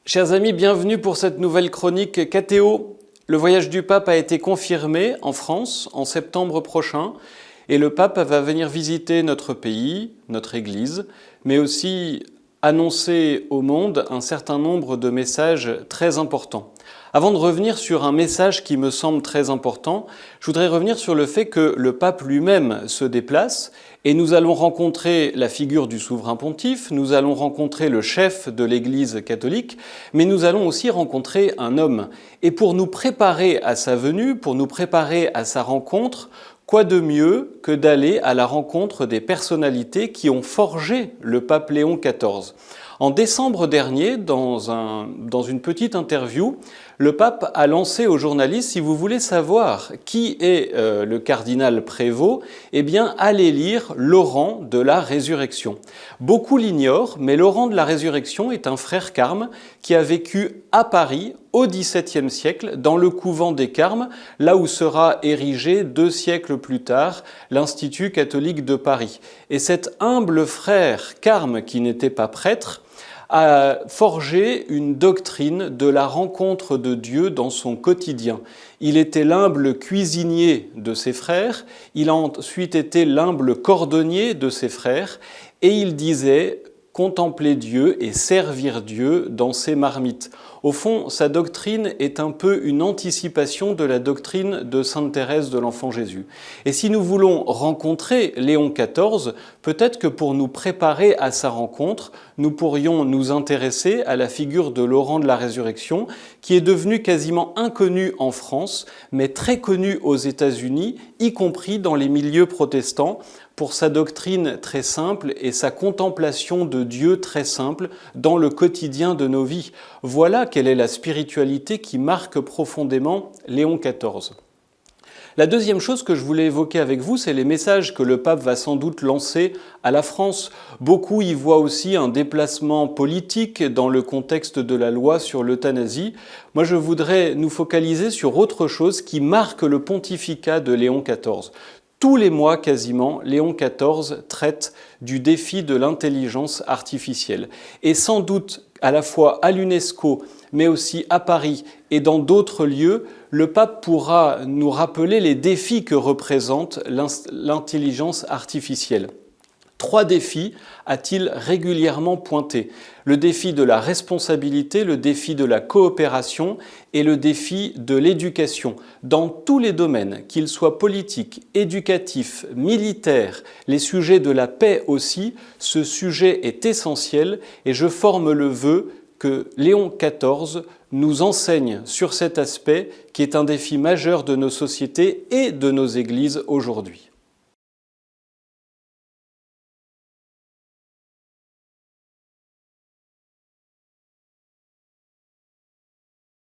Chers amis, bienvenue pour cette nouvelle chronique KTO. Le voyage du pape a été confirmé en France en septembre prochain et le pape va venir visiter notre pays, notre Église, mais aussi annoncer au monde un certain nombre de messages très importants. Avant de revenir sur un message qui me semble très important, je voudrais revenir sur le fait que le pape lui-même se déplace et nous allons rencontrer la figure du souverain pontife, nous allons rencontrer le chef de l'Église catholique, mais nous allons aussi rencontrer un homme. Et pour nous préparer à sa venue, pour nous préparer à sa rencontre, quoi de mieux que d'aller à la rencontre des personnalités qui ont forgé le pape Léon XIV. En décembre dernier, dans une petite interview, le pape a lancé aux journalistes, si vous voulez savoir qui est le cardinal Prévost, eh bien allez lire Laurent de la Résurrection. Beaucoup l'ignorent, mais Laurent de la Résurrection est un frère carme qui a vécu à Paris au XVIIe siècle, dans le couvent des Carmes, là où sera érigé 2 siècles plus tard l'Institut catholique de Paris. Et cet humble frère carme, qui n'était pas prêtre, a forgé une doctrine de la rencontre de Dieu dans son quotidien. Il était l'humble cuisinier de ses frères, il a ensuite été l'humble cordonnier de ses frères, et il disait contempler Dieu et servir Dieu dans ses marmites. Au fond, sa doctrine est un peu une anticipation de la doctrine de Sainte Thérèse de l'Enfant Jésus. Et si nous voulons rencontrer Léon XIV, peut-être que pour nous préparer à sa rencontre, nous pourrions nous intéresser à la figure de Laurent de la Résurrection, qui est devenu quasiment inconnu en France, mais très connu aux États-Unis, y compris dans les milieux protestants, pour sa doctrine très simple et sa contemplation de Dieu très simple dans le quotidien de nos vies. Voilà quelle est la spiritualité qui marque profondément Léon XIV. La deuxième chose que je voulais évoquer avec vous, c'est les messages que le pape va sans doute lancer à la France. Beaucoup y voient aussi un déplacement politique dans le contexte de la loi sur l'euthanasie. Moi, je voudrais nous focaliser sur autre chose qui marque le pontificat de Léon XIV. Tous les mois quasiment, Léon XIV traite du défi de l'intelligence artificielle. Et sans doute, à la fois à l'UNESCO, mais aussi à Paris et dans d'autres lieux, le pape pourra nous rappeler les défis que représente l'intelligence artificielle. 3 défis a-t-il régulièrement pointés. Le défi de la responsabilité, le défi de la coopération et le défi de l'éducation. Dans tous les domaines, qu'ils soient politiques, éducatifs, militaires, les sujets de la paix aussi, ce sujet est essentiel et je forme le vœu que Léon XIV nous enseigne sur cet aspect qui est un défi majeur de nos sociétés et de nos églises aujourd'hui.